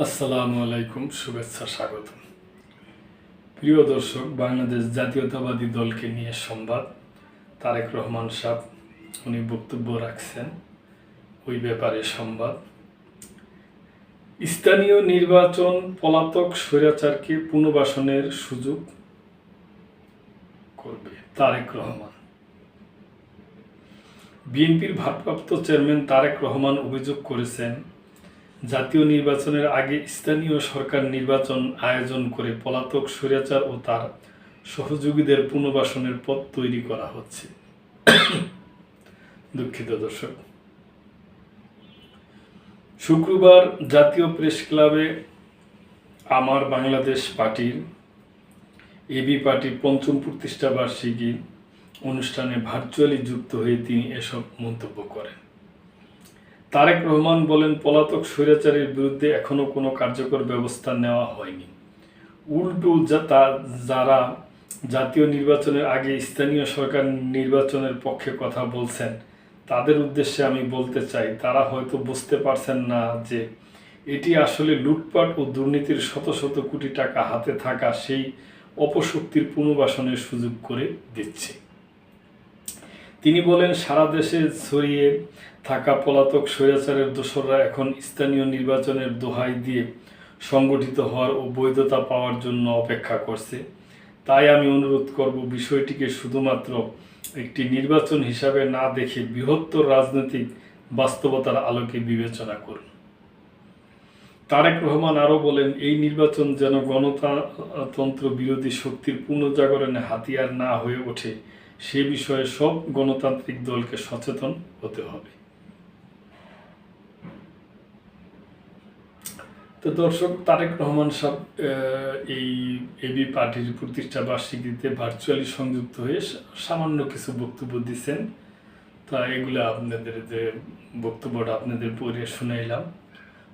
আসসালামু আলাইকুম, শুভেচ্ছা, স্বাগত। প্রিয় দর্শক, বাংলাদেশ জাতীয়তাবাদী দলকে নিয়ে সংবাদ। তারেক রহমান সাহেব উনি বক্তব্য রাখছেন, ওই ব্যাপারে সংবাদ। স্থানীয় নির্বাচন পলাতক স্বৈরাচারকে পুনর্বাসনের সুযোগ করবে তারেক রহমান। বিএনপির ভারপ্রাপ্ত চেয়ারম্যান তারেক রহমান অভিযোগ করেছেন, জাতীয় নির্বাচনের আগে স্থানীয় সরকার নির্বাচন আয়োজন করে পলাতক স্বৈরাচার ও তার সহযোগীদের পুনর্বাসনের পথ তৈরি করা হচ্ছে। দুঃখিত দর্শক। শুক্রবার জাতীয় প্রেস ক্লাবে আমার বাংলাদেশ পার্টির এবি পার্টির পঞ্চম প্রতিষ্ঠা বার্ষিকী অনুষ্ঠানে ভার্চুয়ালি যুক্ত হয়ে তিনি এসব মন্তব্য করেন। তারেক রহমান বলেন, পলাতক স্বৈরাচারের বিরুদ্ধে এখনো কোনো কার্যকর ব্যবস্থা নেওয়া হয়নি। উল্টো যারা জাতীয় নির্বাচনের আগে স্থানীয় সরকার নির্বাচনের পক্ষে কথা বলছেন, তাদের উদ্দেশ্যে আমি বলতে চাই, তারা হয়তো বুঝতে পারছেন না যে এটি আসলে লুটপাট ও দুর্নীতির শত শত কোটি টাকা হাতে থাকা সেই অপশক্তির পুনর্বাসনের সুযোগ করে দিচ্ছে। তিনি বলেন, সারা দেশে ছড়িয়ে থাকা পলাতক স্বৈরাচারের দোসররা এখন স্থানীয় নির্বাচনের দোহাই দিয়ে সংগঠিত হওয়ার ও বৈধতা পাওয়ার জন্য অপেক্ষা করছে। তাই আমি অনুরোধ করব, বিষয়টিকে শুধুমাত্র একটি নির্বাচন হিসাবে না দেখে বৃহত্তর রাজনৈতিক বাস্তবতার আলোকে বিবেচনা করুন। তারেক রহমান আরও বলেন, এই নির্বাচন যেন গণতন্ত্র বিরোধী শক্তির পুনর্জাগরণে হাতিয়ার না হয়ে ওঠে, সে বিষয়ে সব গণতান্ত্রিক দলকে সচেতন হতে হবে। তো দর্শক, তারেক রহমান সাহেব এই এবি পার্টির প্রতিষ্ঠা বার্ষিকীতে ভার্চুয়ালি সংযুক্ত হয়ে সামান্য কিছু বক্তব্য দিচ্ছেন। তা এগুলো আপনাদের যে বক্তব্যটা আপনাদের পড়ে শুনাইলাম।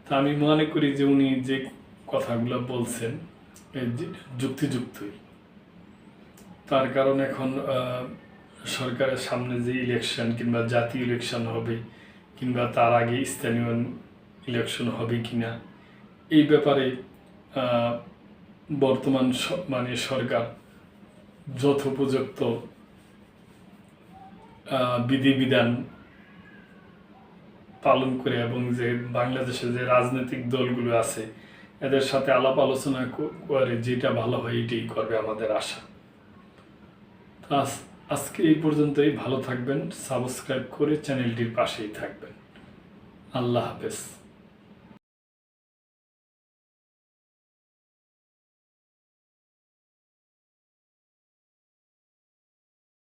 তা আমি মনে করি যে উনি যে কথাগুলো বলছেন যুক্তিযুক্তই। তার কারণ এখন সরকারের সামনে যে ইলেকশন কিংবা জাতীয় ইলেকশন হবে, কিংবা তার আগে স্থানীয় ইলেকশন হবে কিনা, এই ব্যাপারে বর্তমান সরকার যথোপযুক্ত বিধিবিধান পালন করে এবং যে বাংলাদেশে যে রাজনৈতিক দলগুলো আছে এদের সাথে আলাপ আলোচনা করে যেটা ভালো হয় এটাই করবে আমাদের আশা। আজকে এই পর্যন্তই। ভালো থাকবেন, সাবস্ক্রাইব করে চ্যানেলটির পাশেই থাকবেন। আল্লাহ হাফেজ।